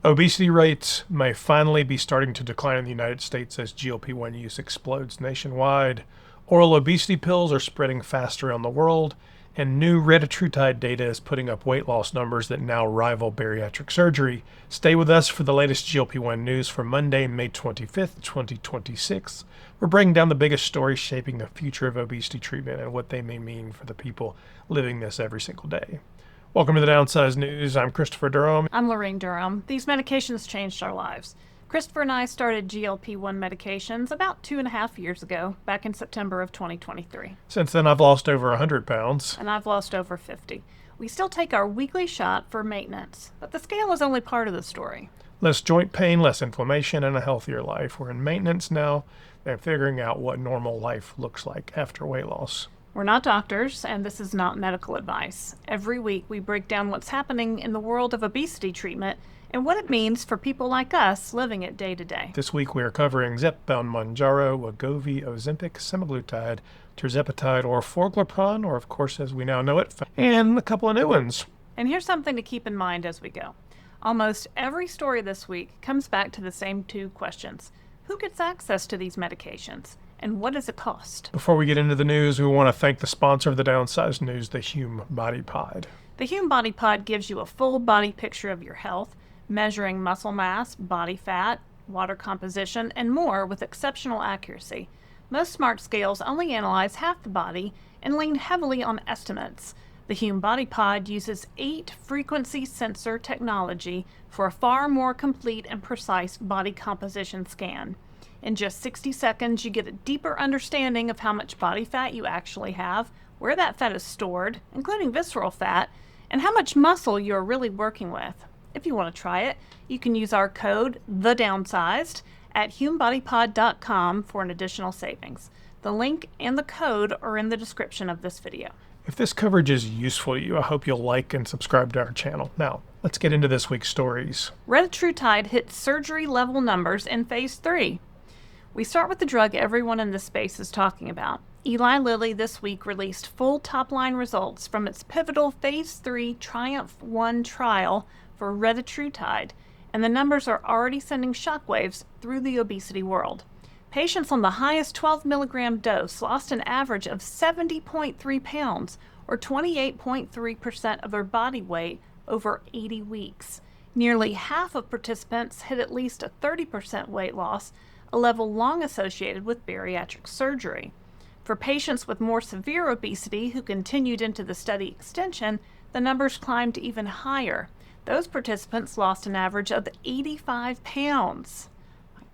Obesity rates may finally be starting to decline in the United States as GLP-1 use explodes nationwide. Oral obesity pills are spreading faster around the world, and new RETATRUTIDE data is putting up weight loss numbers that now rival bariatric surgery. Stay with us for the latest GLP-1 news for Monday, May 25th, 2026. We're breaking down the biggest stories shaping the future of obesity treatment and what they may mean for the people living this every single day. Welcome to the Downsized News. I'm Christopher Durham. I'm Laraine Durham. These medications changed our lives. Christopher and I started GLP-1 medications about 2.5 years ago, back in September of 2023. Since then, I've lost over 100 pounds. And I've lost over 50. We still take our weekly shot for maintenance, but the scale is only part of the story. Less joint pain, less inflammation, and a healthier life. We're in maintenance now and figuring out what normal life looks like after weight loss. We're not doctors, and this is not medical advice. Every week, we break down what's happening in the world of obesity treatment and what it means for people like us living it day to day. This week, we are covering Zepbound, Mounjaro, Wegovy, Ozempic, semaglutide, tirzepatide, or orforglipron, or of course, as we now know it, and a couple of new ones. And here's something to keep in mind as we go. Almost every story this week comes back to the same two questions. Who gets access to these medications? And what does it cost? Before we get into the news, we want to thank the sponsor of the Downsized News, the Hume Body Pod. The Hume Body Pod gives you a full body picture of your health, measuring muscle mass, body fat, water composition, and more with exceptional accuracy. Most smart scales only analyze half the body and lean heavily on estimates. The Hume Body Pod uses 8-frequency sensor technology for a far more complete and precise body composition scan. In just 60 seconds, you get a deeper understanding of how much body fat you actually have, where that fat is stored, including visceral fat, and how much muscle you're really working with. If you want to try it, you can use our code THEDOWNSIZED at humebodypod.com for an additional savings. The link and the code are in the description of this video. If this coverage is useful to you, I hope you'll like and subscribe to our channel. Now, let's get into this week's stories. RETATRUTIDE hit surgery-level numbers in Phase 3. We start with the drug everyone in this space is talking about. Eli Lilly this week released full top-line results from its pivotal Phase 3 TRIUMPH-1 trial for RETATRUTIDE, and the numbers are already sending shockwaves through the obesity world. Patients on the highest 12 milligram dose lost an average of 70.3 pounds, or 28.3% of their body weight over 80 weeks. Nearly half of participants hit at least a 30% weight loss, a level long associated with bariatric surgery. For patients with more severe obesity who continued into the study extension, the numbers climbed even higher. Those participants lost an average of 85 pounds,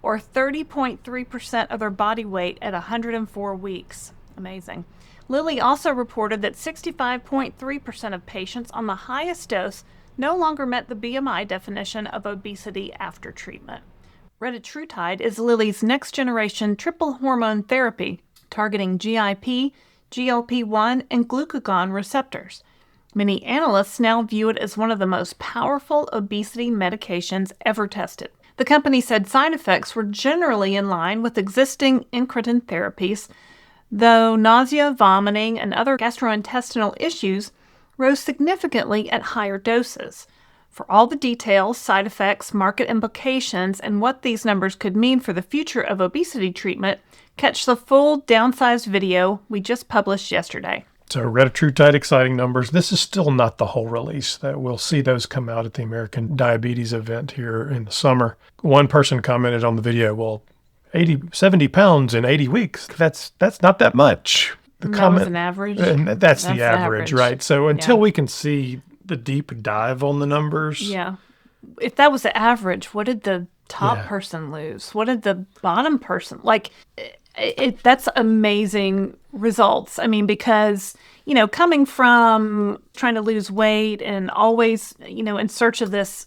or 30.3% of their body weight at 104 weeks. Amazing. Lilly also reported that 65.3% of patients on the highest dose no longer met the BMI definition of obesity after treatment. RETATRUTIDE is Lilly's next-generation triple hormone therapy targeting GIP, GLP-1, and glucagon receptors. Many analysts now view it as one of the most powerful obesity medications ever tested. The company said side effects were generally in line with existing incretin therapies, though nausea, vomiting, and other gastrointestinal issues rose significantly at higher doses. For all the details, side effects, market implications, and what these numbers could mean for the future of obesity treatment, catch the full Downsized video we just published yesterday. So RETATRUTIDE exciting numbers. This is still not the whole release. That we'll see those come out at the American Diabetes event here in the summer. One person commented on the video, well, 70 pounds in 80 weeks. That's not that much. That was an average? And that's the average, right? So until we can see the deep dive on the numbers. Yeah. If that was the average, what did the top person lose? What did the bottom person, that's amazing results. I mean, because, coming from trying to lose weight and always, in search of this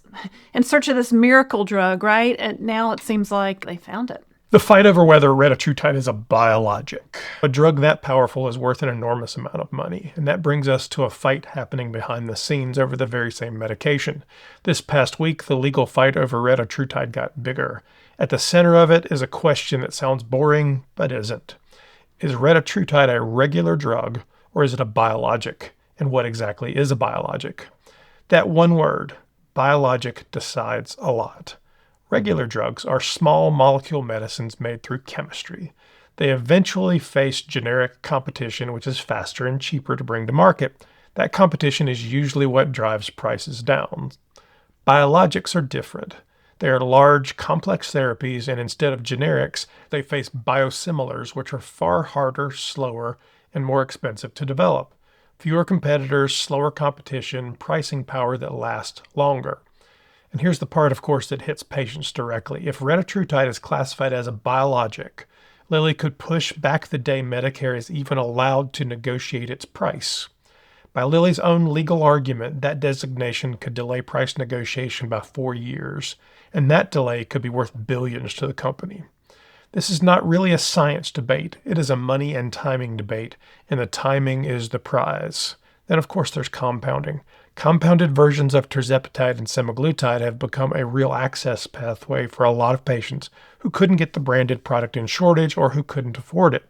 miracle drug, right? And now it seems like they found it. The fight over whether RETATRUTIDE is a biologic. A drug that powerful is worth an enormous amount of money, and that brings us to a fight happening behind the scenes over the very same medication. This past week, the legal fight over RETATRUTIDE got bigger. At the center of it is a question that sounds boring, but isn't. Is RETATRUTIDE a regular drug, or is it a biologic? And what exactly is a biologic? That one word, biologic decides a lot. Regular drugs are small molecule medicines made through chemistry. They eventually face generic competition, which is faster and cheaper to bring to market. That competition is usually what drives prices down. Biologics are different. They are large, complex therapies, and instead of generics, they face biosimilars, which are far harder, slower, and more expensive to develop. Fewer competitors, slower competition, pricing power that lasts longer. And here's the part, of course, that hits patients directly. If retatrutide is classified as a biologic, Lilly could push back the day Medicare is even allowed to negotiate its price. By Lilly's own legal argument, that designation could delay price negotiation by 4 years, and that delay could be worth billions to the company. This is not really a science debate. It is a money and timing debate, and the timing is the prize. Then, of course, there's compounding. Compounded versions of tirzepatide and semaglutide have become a real access pathway for a lot of patients who couldn't get the branded product in shortage or who couldn't afford it.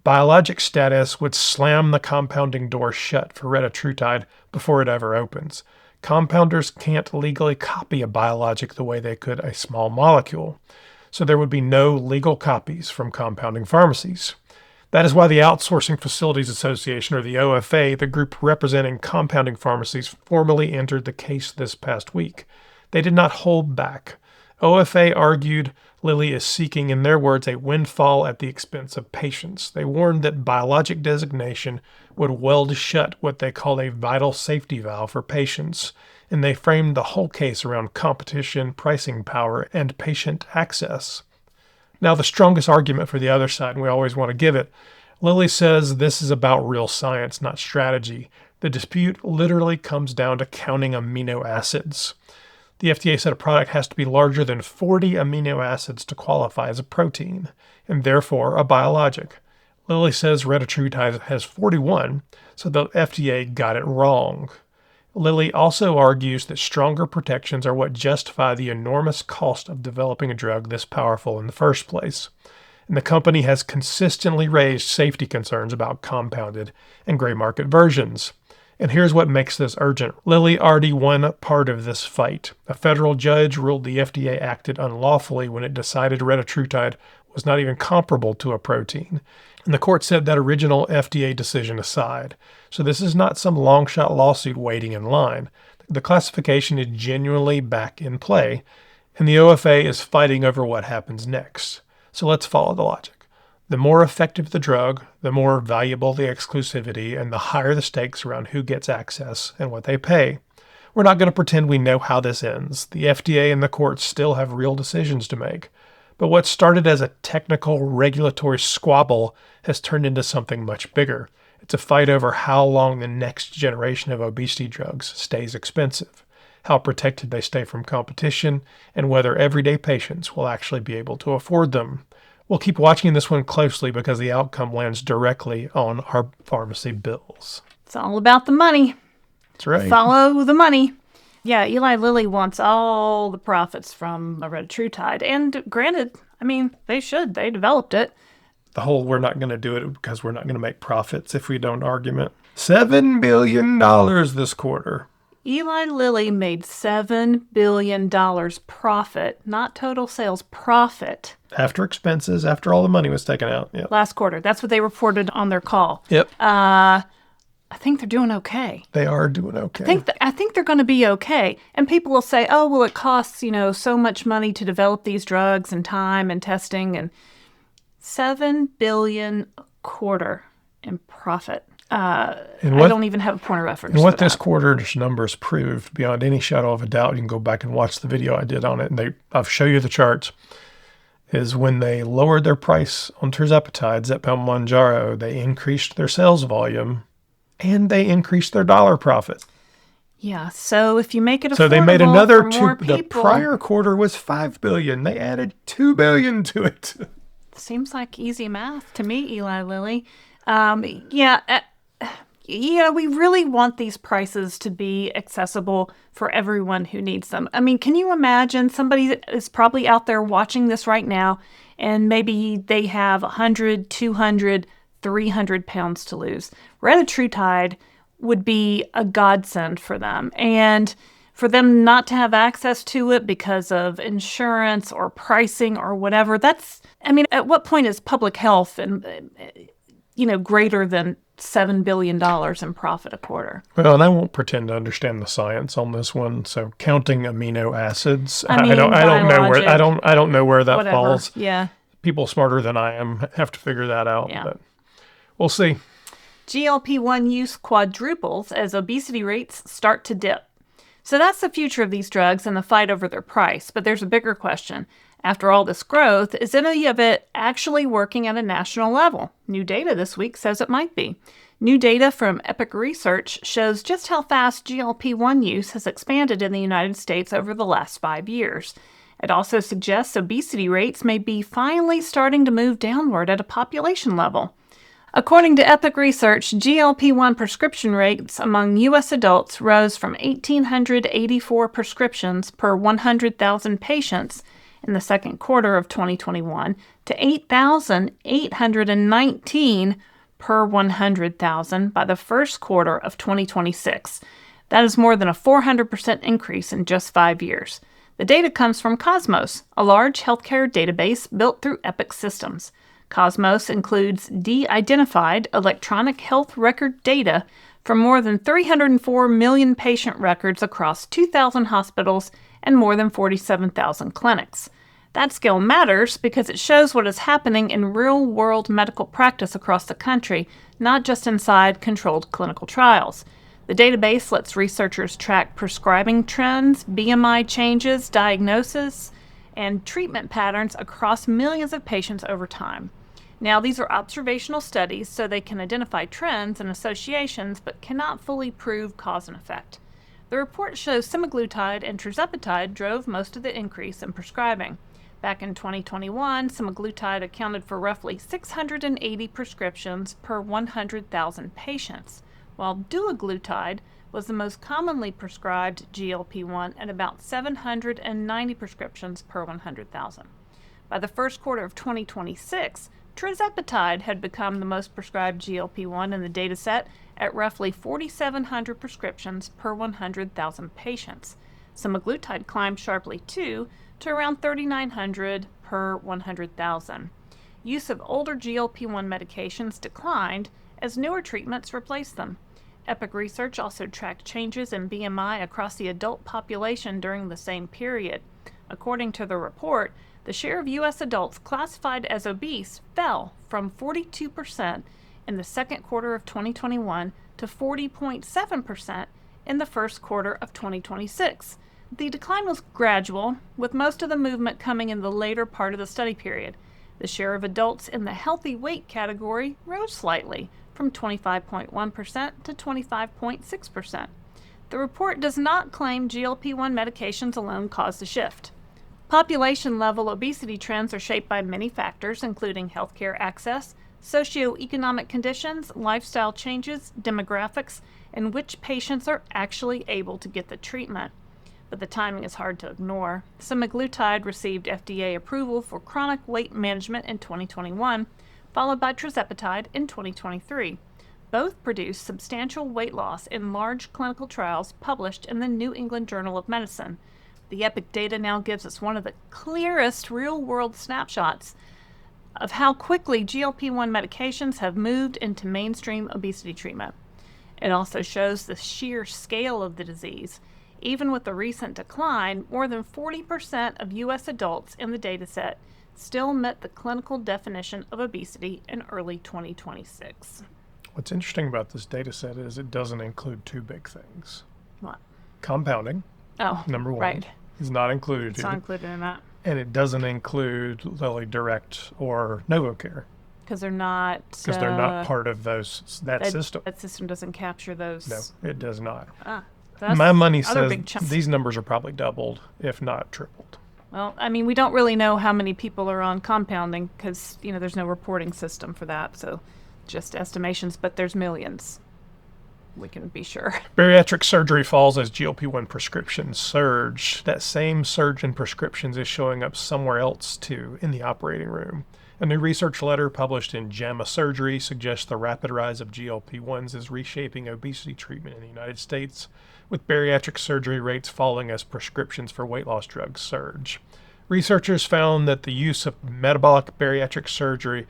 Biologic status would slam the compounding door shut for retatrutide before it ever opens. Compounders can't legally copy a biologic the way they could a small molecule, so there would be no legal copies from compounding pharmacies. That is why the Outsourcing Facilities Association, or the OFA, the group representing compounding pharmacies, formally entered the case this past week. They did not hold back. OFA argued Lilly is seeking, in their words, a windfall at the expense of patients. They warned that biologic designation would weld shut what they called a vital safety valve for patients, and they framed the whole case around competition, pricing power, and patient access. Now, the strongest argument for the other side, and we always want to give it, Lilly says this is about real science, not strategy. The dispute literally comes down to counting amino acids. The FDA said a product has to be larger than 40 amino acids to qualify as a protein, and therefore a biologic. Lilly says retatrutide has 41, so the FDA got it wrong. Lilly also argues that stronger protections are what justify the enormous cost of developing a drug this powerful in the first place. And the company has consistently raised safety concerns about compounded and gray market versions. And here's what makes this urgent. Lilly already won part of this fight. A federal judge ruled the FDA acted unlawfully when it decided retatrutide was not even comparable to a protein. And the court set that original FDA decision aside. So this is not some long-shot lawsuit waiting in line. The classification is genuinely back in play, and the OFA is fighting over what happens next. So let's follow the logic. The more effective the drug, the more valuable the exclusivity, and the higher the stakes around who gets access and what they pay. We're not going to pretend we know how this ends. The FDA and the courts still have real decisions to make. But what started as a technical regulatory squabble has turned into something much bigger. It's a fight over how long the next generation of obesity drugs stays expensive, how protected they stay from competition, and whether everyday patients will actually be able to afford them. We'll keep watching this one closely because the outcome lands directly on our pharmacy bills. It's all about the money. That's right. Follow the money. Yeah, Eli Lilly wants all the profits from retatrutide. And granted, I mean, they should. They developed it. The whole we're not going to do it because we're not going to make profits if we don't argument. $7 billion this quarter. Eli Lilly made $7 billion profit, not total sales, profit. After expenses, after all the money was taken out. Yep. Last quarter. That's what they reported on their call. Yep. I think they're doing okay. They are doing okay. I think they're going to be okay. And people will say, oh, well, it costs, so much money to develop these drugs and time and testing, and $7 billion a quarter in profit. I don't even have a point of reference. And what this quarter's numbers proved, beyond any shadow of a doubt, you can go back and watch the video I did on it, and I'll show you the charts, is when they lowered their price on tirzepatide, Zepbound Mounjaro, they increased their sales volume, and they increased their dollar profit. Yeah, so if you make it affordable so they made another for more people, the prior quarter was $5 billion. They added $2 billion to it. Seems like easy math to me, Eli Lilly. We really want these prices to be accessible for everyone who needs them. I mean, can you imagine somebody that is probably out there watching this right now, and maybe they have 100, 200, 300 pounds to lose? Retatrutide would be a godsend for them. And For them not to have access to it because of insurance or pricing or whatever, at what point is public health and, greater than $7 billion in profit a quarter? Well, and I won't pretend to understand the science on this one. So counting amino acids, I don't know where that whatever. falls. Yeah. People smarter than I am have to figure that out. Yeah. But we'll see. GLP-1 use quadruples as obesity rates start to dip. So that's the future of these drugs and the fight over their price. But there's a bigger question. After all this growth, is any of it actually working at a national level? New data this week says it might be. New data from Epic Research shows just how fast GLP-1 use has expanded in the United States over the last 5 years. It also suggests obesity rates may be finally starting to move downward at a population level. According to Epic Research, GLP-1 prescription rates among U.S. adults rose from 1,884 prescriptions per 100,000 patients in the second quarter of 2021 to 8,819 per 100,000 by the first quarter of 2026. That is more than a 400% increase in just 5 years. The data comes from Cosmos, a large healthcare database built through Epic Systems. Cosmos includes de-identified electronic health record data from more than 304 million patient records across 2,000 hospitals and more than 47,000 clinics. That scale matters because it shows what is happening in real-world medical practice across the country, not just inside controlled clinical trials. The database lets researchers track prescribing trends, BMI changes, diagnosis, and treatment patterns across millions of patients over time. Now, these are observational studies, so they can identify trends and associations, but cannot fully prove cause and effect. The report shows semaglutide and tirzepatide drove most of the increase in prescribing. Back in 2021, semaglutide accounted for roughly 680 prescriptions per 100,000 patients, while dulaglutide was the most commonly prescribed GLP-1 at about 790 prescriptions per 100,000. By the first quarter of 2026, tirzepatide had become the most prescribed GLP-1 in the dataset at roughly 4,700 prescriptions per 100,000 patients. Semaglutide climbed sharply too, to around 3,900 per 100,000. Use of older GLP-1 medications declined as newer treatments replaced them. Epic Research also tracked changes in BMI across the adult population during the same period. According to the report, the share of U.S. adults classified as obese fell from 42% in the second quarter of 2021 to 40.7% in the first quarter of 2026. The decline was gradual, with most of the movement coming in the later part of the study period. The share of adults in the healthy weight category rose slightly, from 25.1% to 25.6%. The report does not claim GLP-1 medications alone caused the shift. Population-level obesity trends are shaped by many factors, including healthcare access, socioeconomic conditions, lifestyle changes, demographics, and which patients are actually able to get the treatment. But the timing is hard to ignore. Semaglutide received FDA approval for chronic weight management in 2021, followed by tirzepatide in 2023. Both produced substantial weight loss in large clinical trials published in the New England Journal of Medicine. The Epic data now gives us one of the clearest real-world snapshots of how quickly GLP-1 medications have moved into mainstream obesity treatment. It also shows the sheer scale of the disease. Even with the recent decline, more than 40% of U.S. adults in the dataset still met the clinical definition of obesity in early 2026. What's interesting about this data set is it doesn't include two big things. What? Compounding, number one, right. is not included It's here. not included in that. And it doesn't include Lilly Direct or NovoCare. Because they're not part of that system. That system doesn't capture those. No, it does not. That's My money other says big chunk. these numbers are probably doubled, if not tripled. Well, we don't really know how many people are on compounding because, there's no reporting system for that. So just estimations, but there's millions. We can be sure. Bariatric surgery falls as GLP-1 prescriptions surge. That same surge in prescriptions is showing up somewhere else too, in the operating room. A new research letter published in JAMA Surgery suggests the rapid rise of GLP-1s is reshaping obesity treatment in the United States, with bariatric surgery rates falling as prescriptions for weight loss drugs surge. Researchers found that the use of metabolic bariatric surgery,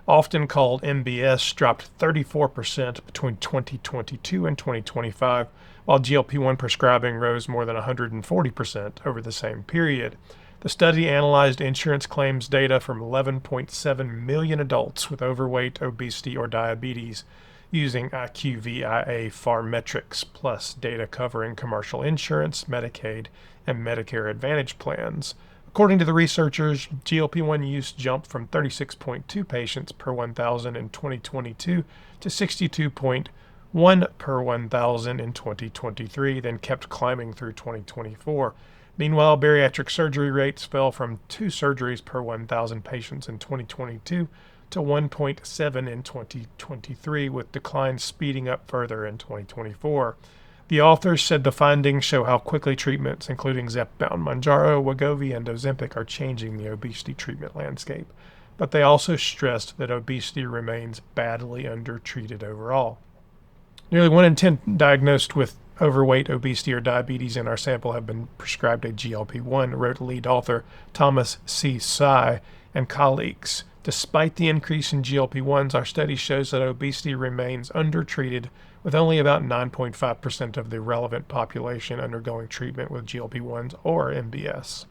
often called MBS, dropped 34% between 2022 and 2025, while GLP-1 prescribing rose more than 140% over the same period. The study analyzed insurance claims data from 11.7 million adults with overweight, obesity, or diabetes using IQVIA PharMetrics, plus data covering commercial insurance, Medicaid, and Medicare Advantage plans. According to the researchers, GLP-1 use jumped from 36.2 patients per 1,000 in 2022 to 62.1 per 1,000 in 2023, then kept climbing through 2024. Meanwhile, bariatric surgery rates fell from 2 surgeries per 1,000 patients in 2022 to 1.7 in 2023, with declines speeding up further in 2024. The authors said the findings show how quickly treatments, including Zepbound, Mounjaro, Wegovy, and Ozempic, are changing the obesity treatment landscape. But they also stressed that obesity remains badly undertreated overall. Nearly 1 in 10 diagnosed with overweight, obesity, or diabetes in our sample have been prescribed a GLP-1, wrote lead author Thomas C. Tsai and colleagues. Despite the increase in GLP-1s, our study shows that obesity remains undertreated, with only about 9.5% of the relevant population undergoing treatment with GLP-1s or MBS.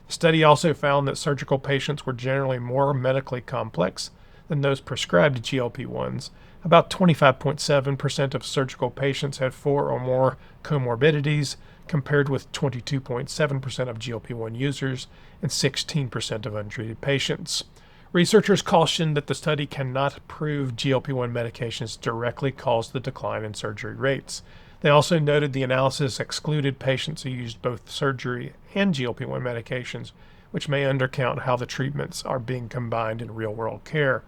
The study also found that surgical patients were generally more medically complex than those prescribed GLP-1s. About 25.7% of surgical patients had 4 or more comorbidities, compared with 22.7% of GLP-1 users and 16% of untreated patients. Researchers cautioned that the study cannot prove GLP-1 medications directly caused the decline in surgery rates. They also noted the analysis excluded patients who used both surgery and GLP-1 medications, which may undercount how the treatments are being combined in real-world care.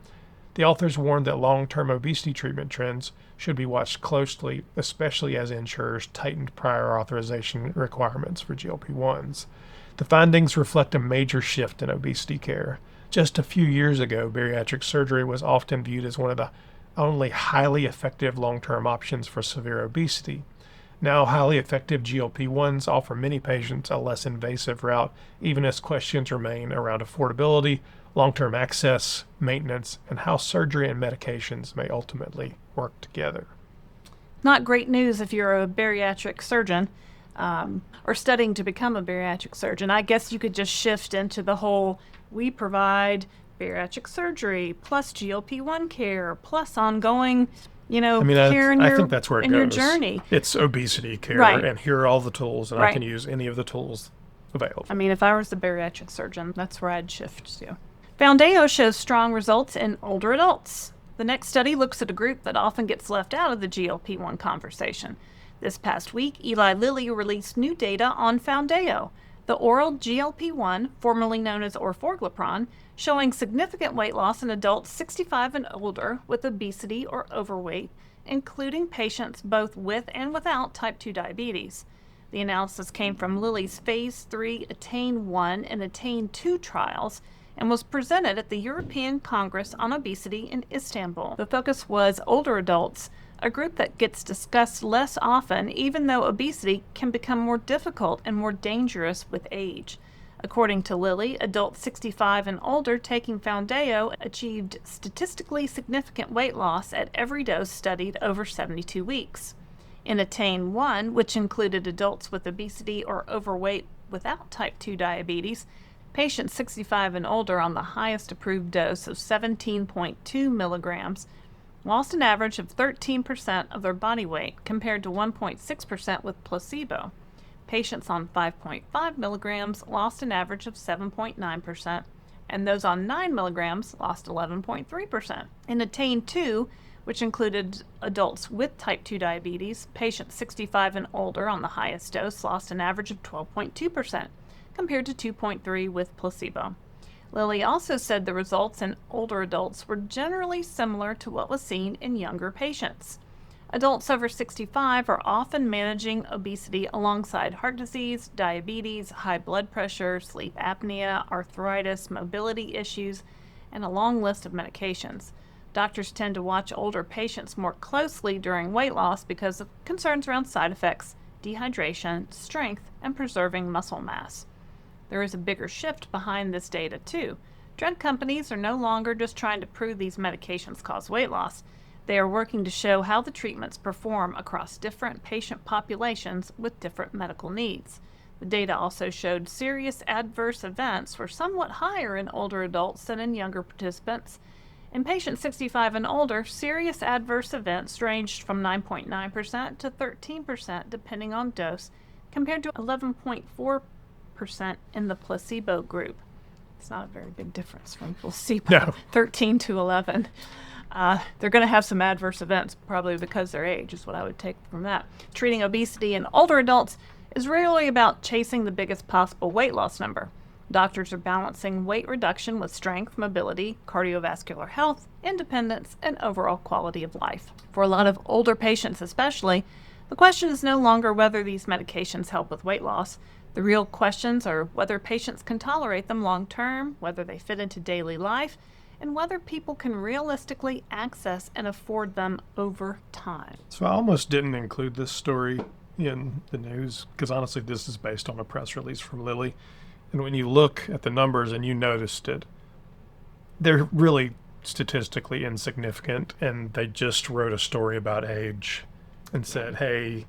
The authors warned that long-term obesity treatment trends should be watched closely, especially as insurers tightened prior authorization requirements for GLP-1s. The findings reflect a major shift in obesity care. Just a few years ago, bariatric surgery was often viewed as one of the only highly effective long-term options for severe obesity. Now, highly effective GLP-1s offer many patients a less invasive route, even as questions remain around affordability, long-term access, maintenance, and how surgery and medications may ultimately work together. Not great news if you're a bariatric surgeon or studying to become a bariatric surgeon. I guess you could just shift into the whole, we provide bariatric surgery plus GLP-1 care plus ongoing, care in I think that's where it goes. your journey. It's obesity care, Right. and here are all the tools, and Right. I can use any of the tools available. If I was a bariatric surgeon, that's where I'd shift to. FOUNDAYO shows strong results in older adults. The next study looks at a group that often gets left out of the GLP-1 conversation. This past week, Eli Lilly released new data on FOUNDAYO, the oral GLP-1, formerly known as orforglipron, showing significant weight loss in adults 65 and older with obesity or overweight, including patients both with and without type 2 diabetes. The analysis came from Lilly's Phase 3 ATTAIN-1 and ATTAIN-2 trials and was presented at the European Congress on Obesity in Istanbul. The focus was older adults, a group that gets discussed less often, even though obesity can become more difficult and more dangerous with age. According to Lilly, adults 65 and older taking FOUNDAYO achieved statistically significant weight loss at every dose studied over 72 weeks. In ATTAIN-1, which included adults with obesity or overweight without type 2 diabetes, patients 65 and older on the highest approved dose of 17.2 milligrams lost an average of 13% of their body weight, compared to 1.6% with placebo. Patients on 5.5 milligrams lost an average of 7.9%, and those on 9 milligrams lost 11.3%. In ATTAIN-2, which included adults with type 2 diabetes, patients 65 and older on the highest dose lost an average of 12.2%, compared to 2.3% with placebo. Lilly also said the results in older adults were generally similar to what was seen in younger patients. Adults over 65 are often managing obesity alongside heart disease, diabetes, high blood pressure, sleep apnea, arthritis, mobility issues, and a long list of medications. Doctors tend to watch older patients more closely during weight loss because of concerns around side effects dehydration, strength, and preserving muscle mass. There is a bigger shift behind this data, too. Drug companies are no longer just trying to prove these medications cause weight loss. They are working to show how the treatments perform across different patient populations with different medical needs. The data also showed serious adverse events were somewhat higher in older adults than in younger participants. In patients 65 and older, serious adverse events ranged from 9.9% to 13% depending on dose, compared to 11.4% in the placebo group. It's not a very big difference from placebo, No. 13 to 11. They're going to have some adverse events, probably because their age is what I would take from that. Treating obesity in older adults is rarely about chasing the biggest possible weight loss number. Doctors are balancing weight reduction with strength, mobility, cardiovascular health, independence, and overall quality of life. For a lot of older patients especially, the question is no longer whether these medications help with weight loss. The real questions are whether patients can tolerate them long term, whether they fit into daily life, and whether people can realistically access and afford them over time. So I almost didn't include this story in the news because honestly, this is based on a press release from Lilly. And when you look at the numbers and you noticed it, they're really statistically insignificant. And they just wrote a story about age and said, hey,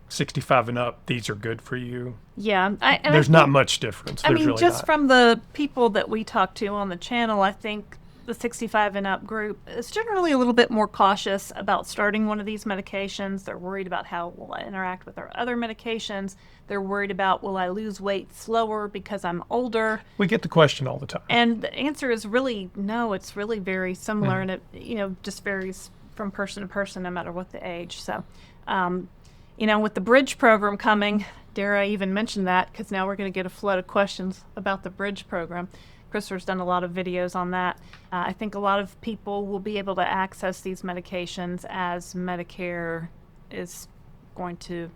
65 and up, these are good for you. Yeah. There's not much difference. I mean, really just not. from the people that we talk to on the channel, I think the 65 and up group is generally a little bit more cautious about starting one of these medications. They're worried about how it will interact with our other medications. They're worried about, will I lose weight slower because I'm older? We get the question all the time. And the answer is really no. It's really very similar, and it just varies from person to person, no matter what the age. So, with the Bridge program coming, dare I even mention that, because now we're going to get a flood of questions about the Bridge program. Christopher's done a lot of videos on that. I think a lot of people will be able to access these medications as Medicare is going to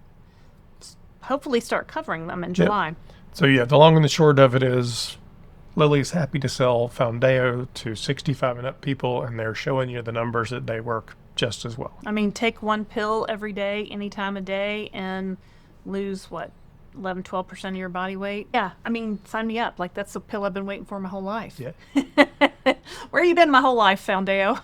hopefully start covering them in July. So the long and the short of it is Lilly's happy to sell FOUNDAYO to 65 and up people, and they're showing you the numbers that they work just as well. I mean, take one pill every day, any time of day, and lose, 11-12% of your body weight? Yeah, I mean, sign me up. Like, that's the pill I've been waiting for my whole life. Yeah. Where you been my whole life, FOUNDAYO?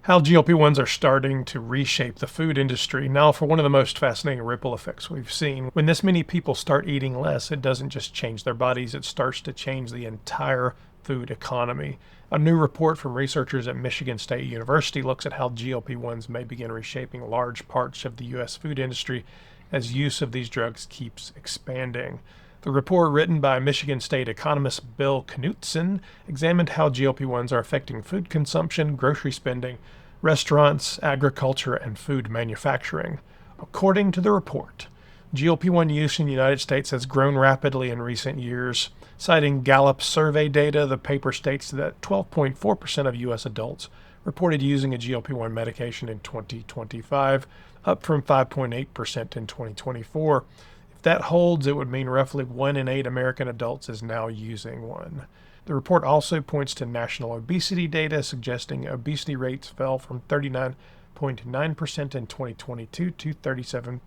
How GLP-1s are starting to reshape the food industry. Now, for one of the most fascinating ripple effects we've seen, when this many people start eating less, it doesn't just change their bodies, it starts to change the entire food economy. A new report from researchers at Michigan State University looks at how GLP-1s may begin reshaping large parts of the U.S. food industry as use of these drugs keeps expanding. The report, written by Michigan State economist Bill Knutson, examined how GLP-1s are affecting food consumption, grocery spending, restaurants, agriculture, and food manufacturing. According to the report, GLP-1 use in the United States has grown rapidly in recent years. Citing Gallup survey data, the paper states that 12.4% of U.S. adults reported using a GLP-1 medication in 2025, up from 5.8% in 2024. If that holds, it would mean roughly 1 in 8 American adults is now using one. The report also points to national obesity data, suggesting obesity rates fell from 39.9% in 2022 to 37%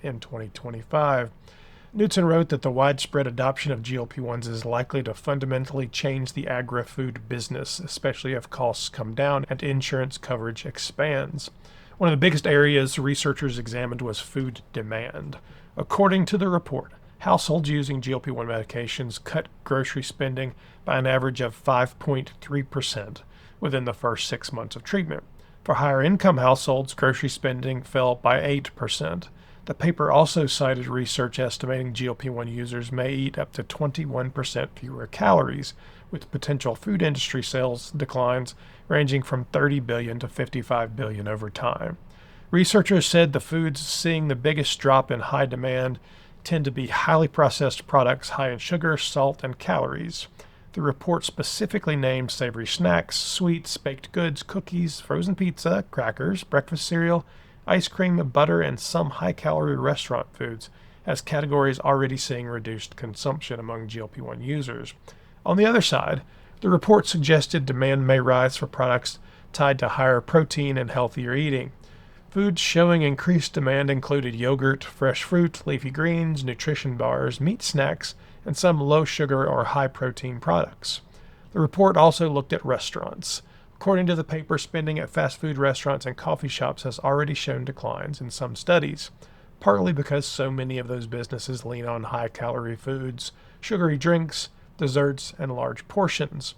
in 2025. Knutson wrote that the widespread adoption of GLP-1s is likely to fundamentally change the agri-food business, especially if costs come down and insurance coverage expands. One of the biggest areas researchers examined was food demand. According to the report, households using GLP-1 medications cut grocery spending by an average of 5.3% within the first 6 months of treatment. For higher income households, grocery spending fell by 8%. The paper also cited research estimating GLP-1 users may eat up to 21% fewer calories, with potential food industry sales declines ranging from $30 billion to $55 billion over time. Researchers said the foods seeing the biggest drop in high demand tend to be highly processed products high in sugar, salt, and calories. The report specifically named savory snacks, sweets, baked goods, cookies, frozen pizza, crackers, breakfast cereal, ice cream, butter, and some high-calorie restaurant foods as categories already seeing reduced consumption among GLP-1 users. On the other side, the report suggested demand may rise for products tied to higher protein and healthier eating. Foods showing increased demand included yogurt, fresh fruit, leafy greens, nutrition bars, meat snacks, and some low-sugar or high-protein products. The report also looked at restaurants. According to the paper, spending at fast food restaurants and coffee shops has already shown declines in some studies, partly because so many of those businesses lean on high-calorie foods, sugary drinks, desserts, and large portions.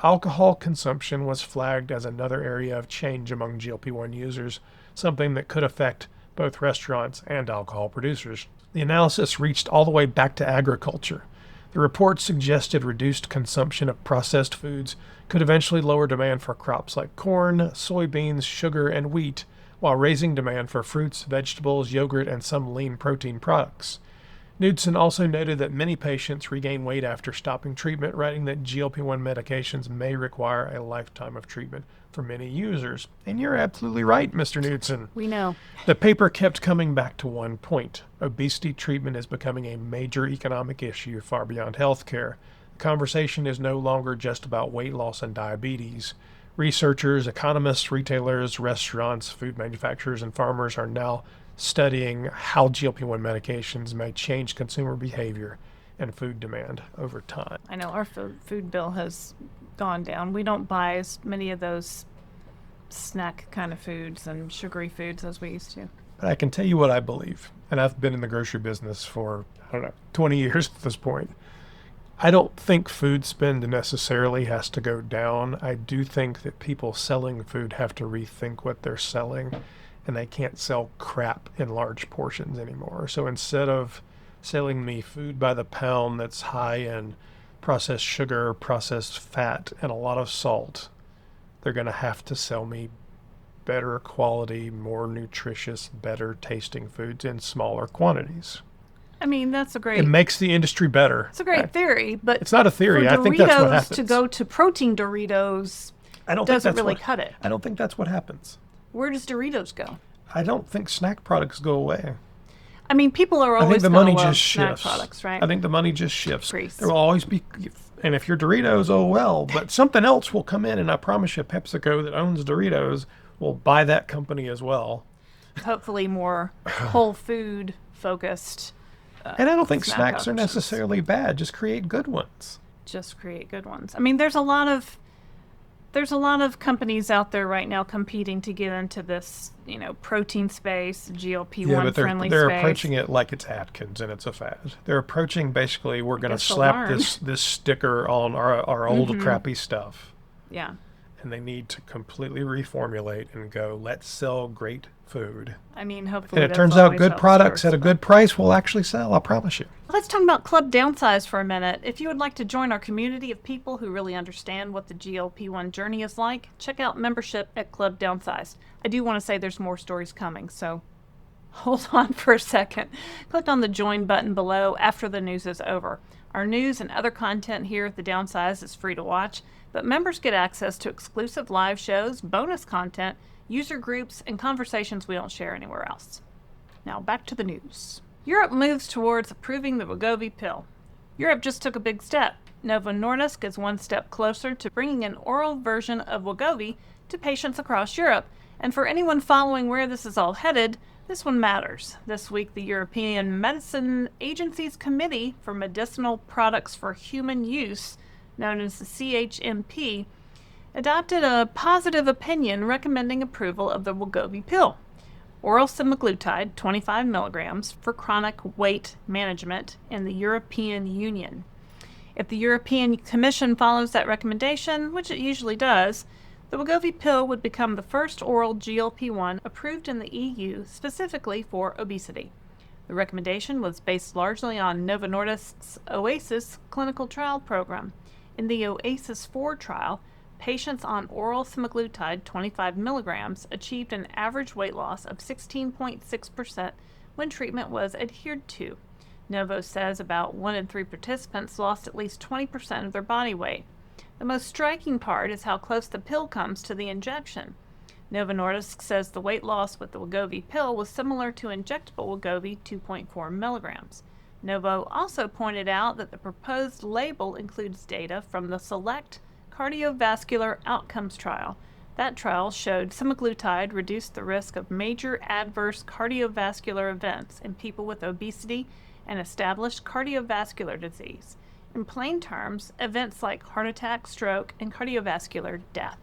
Alcohol consumption was flagged as another area of change among GLP-1 users, something that could affect both restaurants and alcohol producers. The analysis reached all the way back to agriculture. The report suggested reduced consumption of processed foods could eventually lower demand for crops like corn, soybeans, sugar, and wheat, while raising demand for fruits, vegetables, yogurt, and some lean protein products. Knudsen also noted that many patients regain weight after stopping treatment, writing that GLP-1 medications may require a lifetime of treatment for many users. And you're absolutely right, Mr. Knudsen. We know. The paper kept coming back to one point. Obesity treatment is becoming a major economic issue far beyond healthcare. The conversation is no longer just about weight loss and diabetes. Researchers, economists, retailers, restaurants, food manufacturers, and farmers are now studying how GLP-1 medications may change consumer behavior and food demand over time. I know our food bill has gone down. We don't buy as many of those snack kind of foods and sugary foods as we used to. But I can tell you what I believe, and I've been in the grocery business for, 20 years at this point. I don't think food spend necessarily has to go down. I do think that people selling food have to rethink what they're selling, and they can't sell crap in large portions anymore. So instead of selling me food by the pound that's high in processed sugar, processed fat, and a lot of salt, they're going to have to sell me better quality, more nutritious, better tasting foods in smaller quantities. I mean, that's a great... It makes the industry better. It's a great theory, but... It's not a theory. I think that's what happens. To go to protein Doritos doesn't really cut it. I don't think that's what happens. Where does Doritos go? I don't think snack products go away. I mean, people are always going to love snack products, right? I think the money just shifts. Grease. There will always be, and if you're Doritos, oh well, but something else will come in, and I promise you, PepsiCo that owns Doritos will buy that company as well. Hopefully more whole food focused. And I don't think snacks are necessarily bad. Just create good ones. Just create good ones. I mean, there's a lot of companies out there right now competing to get into this, protein space, GLP-1 friendly space. They're approaching it like it's Atkins and it's a fad. They're approaching basically we're going to slap this sticker on our old crappy stuff. Yeah. And they need to completely reformulate and go, let's sell great food. I mean, hopefully. And it turns out good products at a good price will actually sell, I promise you. Let's talk about Club Downsized for a minute. If you would like to join our community of people who really understand what the GLP-1 journey is like, check out membership at Club Downsized. I do want to say there's more stories coming, so hold on for a second. Click on the join button below after the news is over. Our news and other content here at the Downsized is free to watch, but members get access to exclusive live shows, bonus content, user groups, and conversations we don't share anywhere else. Now back to the news. Europe moves towards approving the Wegovy pill. Europe just took a big step. Novo Nordisk is one step closer to bringing an oral version of Wegovy to patients across Europe. And for anyone following where this is all headed, this one matters. This week, the European Medicine Agency's Committee for Medicinal Products for Human Use, known as the CHMP, adopted a positive opinion recommending approval of the Wegovy pill, oral semaglutide 25 milligrams for chronic weight management in the European Union. If the European Commission follows that recommendation, which it usually does, the Wegovy pill would become the first oral GLP-1 approved in the EU specifically for obesity. The recommendation was based largely on Novo Nordisk's OASIS clinical trial program. In the OASIS 4 trial, patients on oral semaglutide 25 milligrams achieved an average weight loss of 16.6% when treatment was adhered to. Novo says about 1 in 3 participants lost at least 20% of their body weight. The most striking part is how close the pill comes to the injection. Novo Nordisk says the weight loss with the Wegovy pill was similar to injectable Wegovy 2.4 milligrams. Novo also pointed out that the proposed label includes data from the SELECT cardiovascular outcomes trial, That trial showed semaglutide reduced the risk of major adverse cardiovascular events in people with obesity and established cardiovascular disease. In plain terms, events like heart attack, stroke, and cardiovascular death.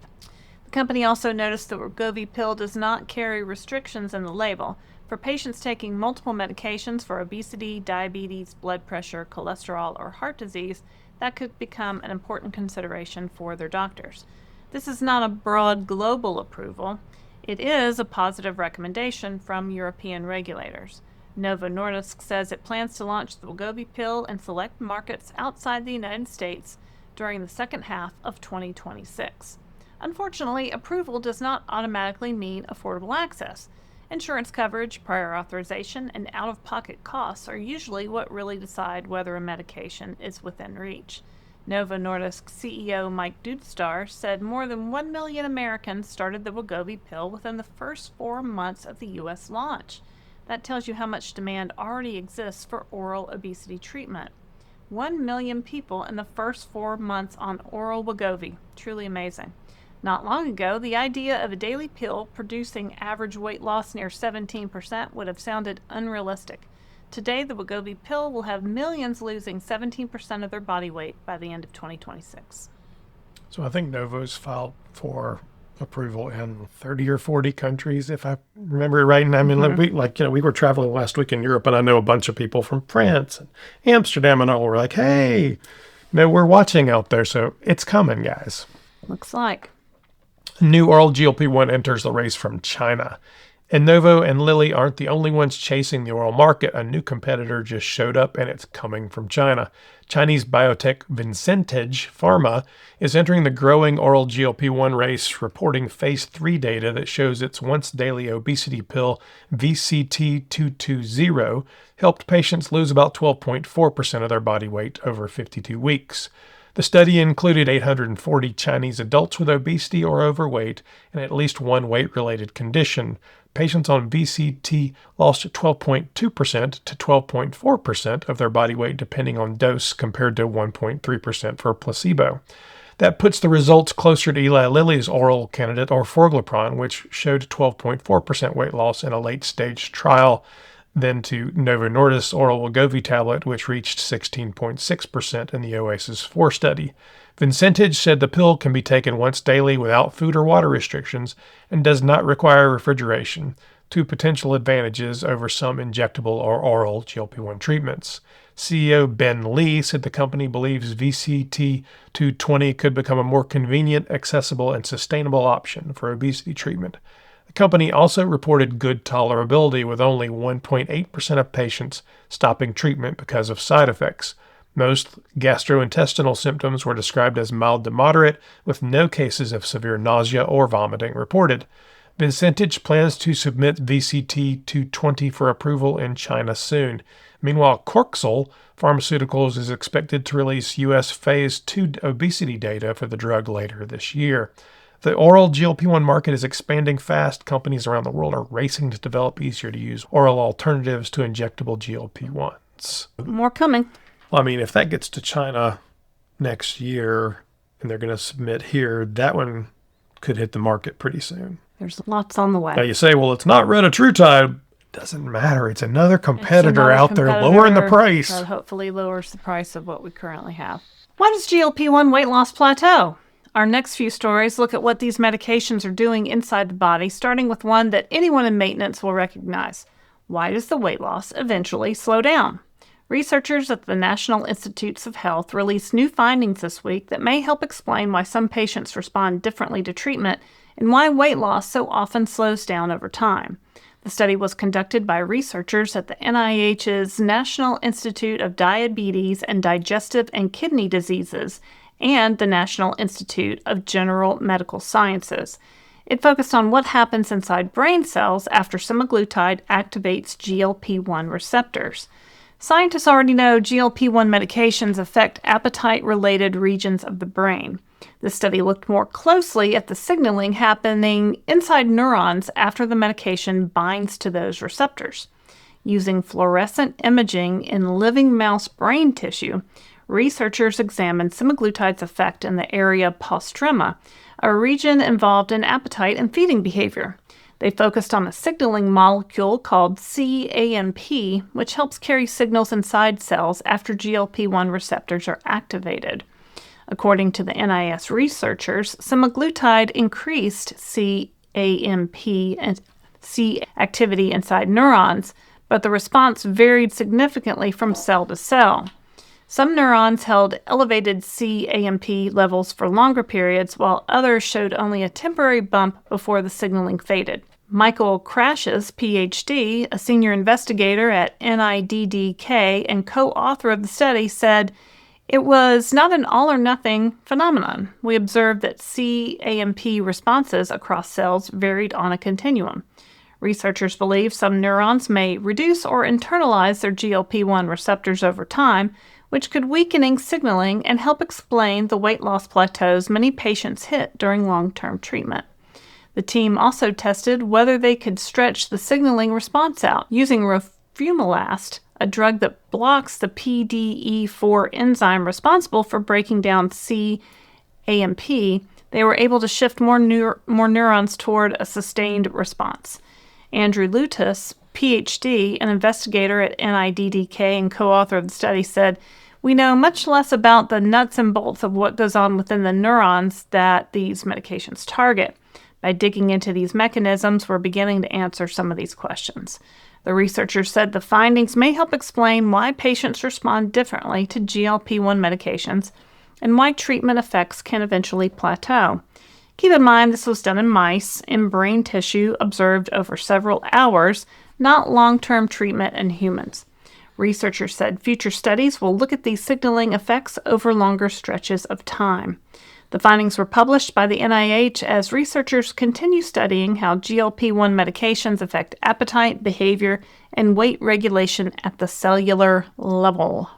The company also noticed the Wegovy pill does not carry restrictions in the label. For patients taking multiple medications for obesity, diabetes, blood pressure, cholesterol, or heart disease, that could become an important consideration for their doctors. This is not a broad global approval. It is a positive recommendation from European regulators. Novo Nordisk says it plans to launch the Wegovy pill in select markets outside the United States during the second half of 2026. Unfortunately, approval does not automatically mean affordable access. Insurance coverage, prior authorization, and out-of-pocket costs are usually what really decide whether a medication is within reach. Novo Nordisk CEO Mike Dudestar said more than 1 million Americans started the Wegovy pill within the first 4 months of the U.S. launch. That tells you how much demand already exists for oral obesity treatment. 1 million people in the first 4 months on oral Wegovy. Truly amazing. Not long ago, the idea of a daily pill producing average weight loss near 17% would have sounded unrealistic. Today, the Wegovy pill will have millions losing 17% of their body weight by the end of 2026. So I think Novo's filed for approval in 30 or 40 countries, if I remember it right. And I mean, we were traveling last week in Europe, and I know a bunch of people from France and Amsterdam and all were like, hey, we're watching out there. So it's coming, guys. Looks like. New oral GLP-1 enters the race from China. And Novo and Lilly aren't the only ones chasing the oral market. A new competitor just showed up, and it's coming from China. Chinese biotech Vincentage Pharma is entering the growing oral GLP-1 race, reporting phase 3 data that shows its once-daily obesity pill VCT220 helped patients lose about 12.4% of their body weight over 52 weeks. The study included 840 Chinese adults with obesity or overweight and at least one weight-related condition. Patients on VCT lost 12.2% to 12.4% of their body weight depending on dose, compared to 1.3% for placebo. That puts the results closer to Eli Lilly's oral candidate orforglipron, which showed 12.4% weight loss in a late-stage trial, than to Novo Nordisk's oral Wegovy tablet, which reached 16.6% in the OASIS 4 study. Vincentage said the pill can be taken once daily without food or water restrictions and does not require refrigeration, two potential advantages over some injectable or oral GLP-1 treatments. CEO Ben Lee said the company believes VCT220 could become a more convenient, accessible, and sustainable option for obesity treatment. The company also reported good tolerability, with only 1.8% of patients stopping treatment because of side effects. Most gastrointestinal symptoms were described as mild to moderate, with no cases of severe nausea or vomiting reported. Vincentage plans to submit VCT220 for approval in China soon. Meanwhile, Corxel Pharmaceuticals is expected to release U.S. Phase 2 obesity data for the drug later this year. The oral GLP-1 market is expanding fast. Companies around the world are racing to develop easier-to-use oral alternatives to injectable GLP-1s. More coming. Well, I mean, if that gets to China next year and they're going to submit here, that one could hit the market pretty soon. There's lots on the way. Now you say, well, it's not RETATRUTIDE. It doesn't matter. It's another competitor out there lowering the price. That hopefully lowers the price of what we currently have. Why does GLP-1 weight loss plateau? Our next few stories look at what these medications are doing inside the body, starting with one that anyone in maintenance will recognize. Why does the weight loss eventually slow down? Researchers at the National Institutes of Health released new findings this week that may help explain why some patients respond differently to treatment and why weight loss so often slows down over time. The study was conducted by researchers at the NIH's National Institute of Diabetes and Digestive and Kidney Diseases and the National Institute of General Medical Sciences. It focused on what happens inside brain cells after semaglutide activates GLP-1 receptors. Scientists already know GLP-1 medications affect appetite-related regions of the brain. The study looked more closely at the signaling happening inside neurons after the medication binds to those receptors. Using fluorescent imaging in living mouse brain tissue, researchers examined semaglutide's effect in the area postrema, a region involved in appetite and feeding behavior. They focused on a signaling molecule called CAMP, which helps carry signals inside cells after GLP-1 receptors are activated. According to the NIS researchers, semaglutide increased CAMP and C activity inside neurons, but the response varied significantly from cell to cell. Some neurons held elevated CAMP levels for longer periods, while others showed only a temporary bump before the signaling faded. Michael Crashes, PhD, a senior investigator at NIDDK and co-author of the study, said, "It was not an all-or-nothing phenomenon. We observed that CAMP responses across cells varied on a continuum. Researchers believe some neurons may reduce or internalize their GLP-1 receptors over time, which could weaken signaling and help explain the weight loss plateaus many patients hit during long-term treatment." The team also tested whether they could stretch the signaling response out. Using rofumilast, a drug that blocks the PDE4 enzyme responsible for breaking down CAMP, they were able to shift more neurons toward a sustained response. Andrew Lutus, PhD, an investigator at NIDDK and co-author of the study, said, "We know much less about the nuts and bolts of what goes on within the neurons that these medications target. By digging into these mechanisms, we're beginning to answer some of these questions." The researchers said the findings may help explain why patients respond differently to GLP-1 medications and why treatment effects can eventually plateau. Keep in mind this was done in mice, in brain tissue observed over several hours, not long-term treatment in humans. Researchers said future studies will look at these signaling effects over longer stretches of time. The findings were published by the NIH as researchers continue studying how GLP-1 medications affect appetite, behavior, and weight regulation at the cellular level.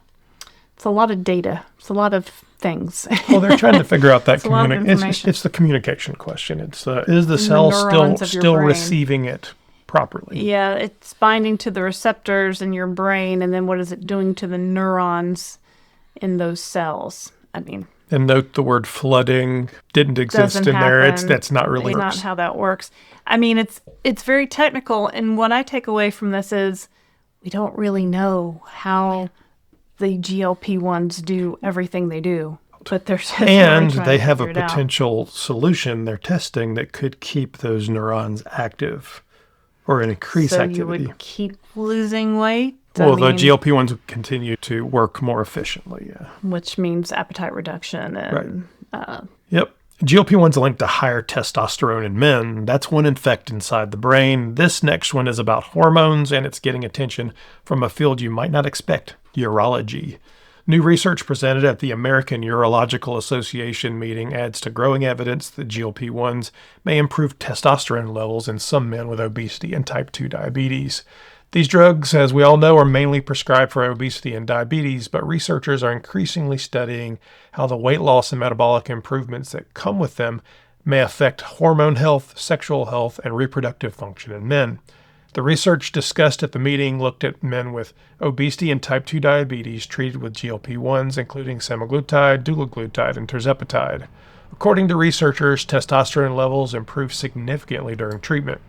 It's a lot of data. It's a lot of things. Well, they're trying to figure out that It's a lot of information. It's the communication question. It's is the cell still receiving it properly? Yeah, it's binding to the receptors in your brain, and then what is it doing to the neurons in those cells? I mean, and note the word flooding didn't exist in there. That's not really not how that works. I mean, it's very technical, and what I take away from this is we don't really know how the GLP-1s do everything they do, but they're just and they have a potential solution they're testing that could keep those neurons active or increase activity. So you would keep losing weight? Well, the GLP-1s would continue to work more efficiently, yeah. Which means appetite reduction and... Right. Yep. GLP-1s linked to higher testosterone in men. That's one effect inside the brain. This next one is about hormones, and it's getting attention from a field you might not expect, urology. New research presented at the American Urological Association meeting adds to growing evidence that GLP-1s may improve testosterone levels in some men with obesity and type 2 diabetes. These drugs, as we all know, are mainly prescribed for obesity and diabetes, but researchers are increasingly studying how the weight loss and metabolic improvements that come with them may affect hormone health, sexual health, and reproductive function in men. The research discussed at the meeting looked at men with obesity and type 2 diabetes treated with GLP-1s, including semaglutide, dulaglutide, and tirzepatide. According to researchers, testosterone levels improved significantly during treatment.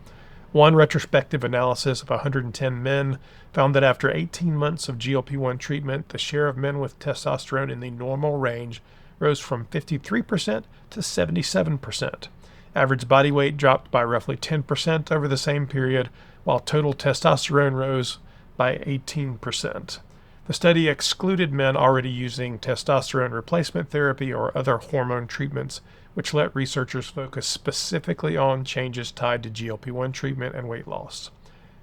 One retrospective analysis of 110 men found that after 18 months of GLP-1 treatment, the share of men with testosterone in the normal range rose from 53% to 77%. Average body weight dropped by roughly 10% over the same period, while total testosterone rose by 18%. The study excluded men already using testosterone replacement therapy or other hormone treatments, which let researchers focus specifically on changes tied to GLP-1 treatment and weight loss.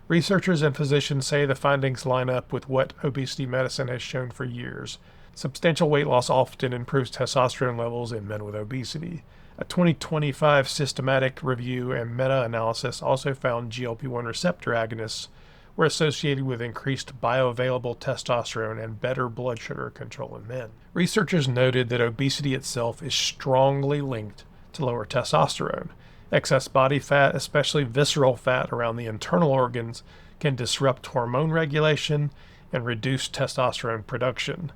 Researchers and physicians say the findings line up with what obesity medicine has shown for years. Substantial weight loss often improves testosterone levels in men with obesity. A 2025 systematic review and meta-analysis also found GLP-1 receptor agonists were associated with increased bioavailable testosterone and better blood sugar control in men. Researchers noted that obesity itself is strongly linked to lower testosterone. Excess body fat, especially visceral fat around the internal organs, can disrupt hormone regulation and reduce testosterone production.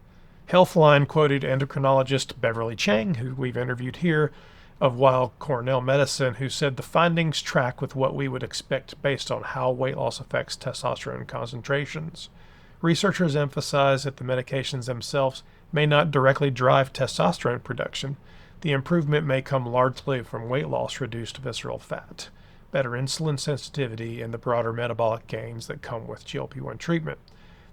Healthline quoted endocrinologist Beverly Chang, who we've interviewed here, of Weill Cornell Medicine, who said the findings track with what we would expect based on how weight loss affects testosterone concentrations. Researchers emphasize that the medications themselves may not directly drive testosterone production. The improvement may come largely from weight loss, reduced visceral fat, better insulin sensitivity, and the broader metabolic gains that come with GLP-1 treatment.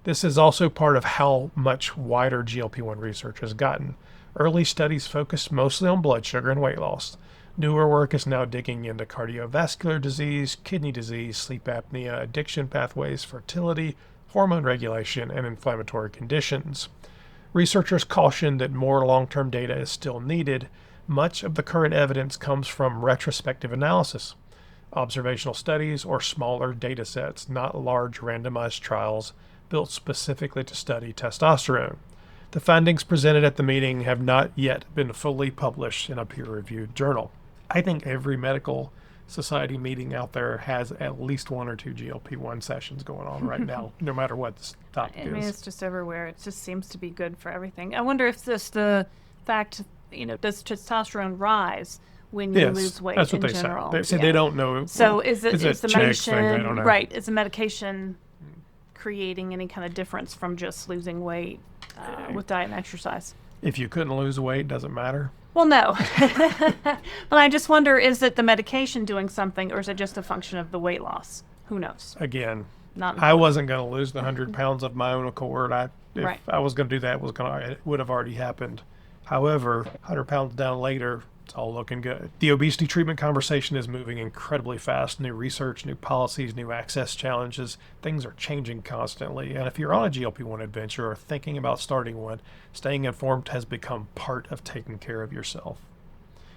This is also part of how much wider GLP-1 research has gotten. Early studies focused mostly on blood sugar and weight loss. Newer work is now digging into cardiovascular disease, kidney disease, sleep apnea, addiction pathways, fertility, hormone regulation, and inflammatory conditions. Researchers caution that more long-term data is still needed. Much of the current evidence comes from retrospective analysis, observational studies, or smaller data sets, not large randomized trials built specifically to study testosterone. The findings presented at the meeting have not yet been fully published in a peer-reviewed journal. I think every medical society meeting out there has at least one or two GLP-1 sessions going on right now, no matter what the topic is. I mean, it's just everywhere. It just seems to be good for everything. I wonder if this the fact, does testosterone rise when you lose weight that's what in they general? say. They say they don't know. So is the medication thing? I don't know. right? Is the medication creating any kind of difference from just losing weight with diet and exercise? If you couldn't lose weight, doesn't matter. Well, no. But I just wonder, is it the medication doing something, or is it just a function of the weight loss? Who knows? Again, Not I wasn't going to lose the 100 pounds of my own accord. If I was going to do that, it would have already happened. However, 100 pounds down later, it's all looking good. The obesity treatment conversation is moving incredibly fast. New research, new policies, new access challenges. Things are changing constantly. And if you're on a GLP-1 adventure or thinking about starting one, staying informed has become part of taking care of yourself.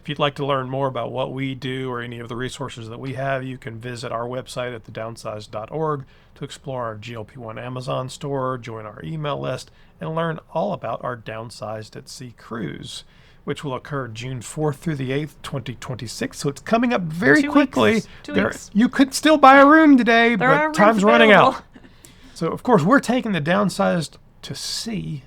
If you'd like to learn more about what we do or any of the resources that we have, you can visit our website at thedownsized.org to explore our GLP-1 Amazon store, join our email list, and learn all about our Downsized at Sea cruise, which will occur June 4th through the 8th, 2026. So it's coming up very quickly. 2 weeks. You could still buy a room today, There but are rooms time's running available. out. So, of course, we're taking the Downsized to sea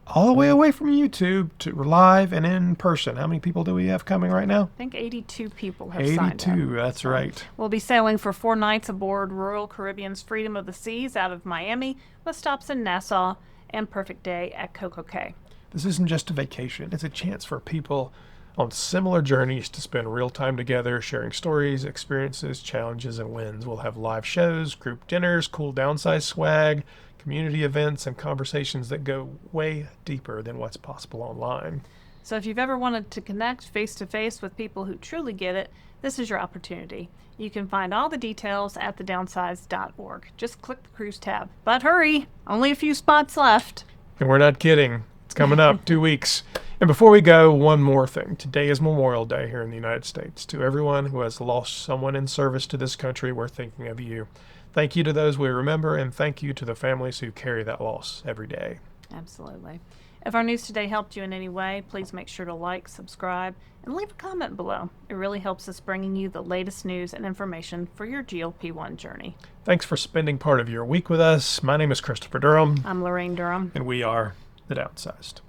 all the way away from YouTube to live and in person. How many people do we have coming right now? I think 82 people have signed up. 82, that's right. We'll be sailing for 4 nights aboard Royal Caribbean's Freedom of the Seas out of Miami, with stops in Nassau and Perfect Day at Coco Cay. This isn't just a vacation. It's a chance for people on similar journeys to spend real time together, sharing stories, experiences, challenges, and wins. We'll have live shows, group dinners, cool Downsized swag, community events, and conversations that go way deeper than what's possible online. So if you've ever wanted to connect face-to-face with people who truly get it, this is your opportunity. You can find all the details at thedownsized.org. Just click the cruise tab. But hurry! Only a few spots left. And we're not kidding. It's coming up 2 weeks. And before we go, one more thing. Today is Memorial Day here in the United States. To everyone who has lost someone in service to this country, we're thinking of you. Thank you to those we remember, and thank you to the families who carry that loss every day. Absolutely. If our news today helped you in any way, please make sure to like, subscribe, and leave a comment below. It really helps us bringing you the latest news and information for your GLP-1 journey. Thanks for spending part of your week with us. My name is Christopher Durham. I'm Laraine Durham. And we are The Downsized.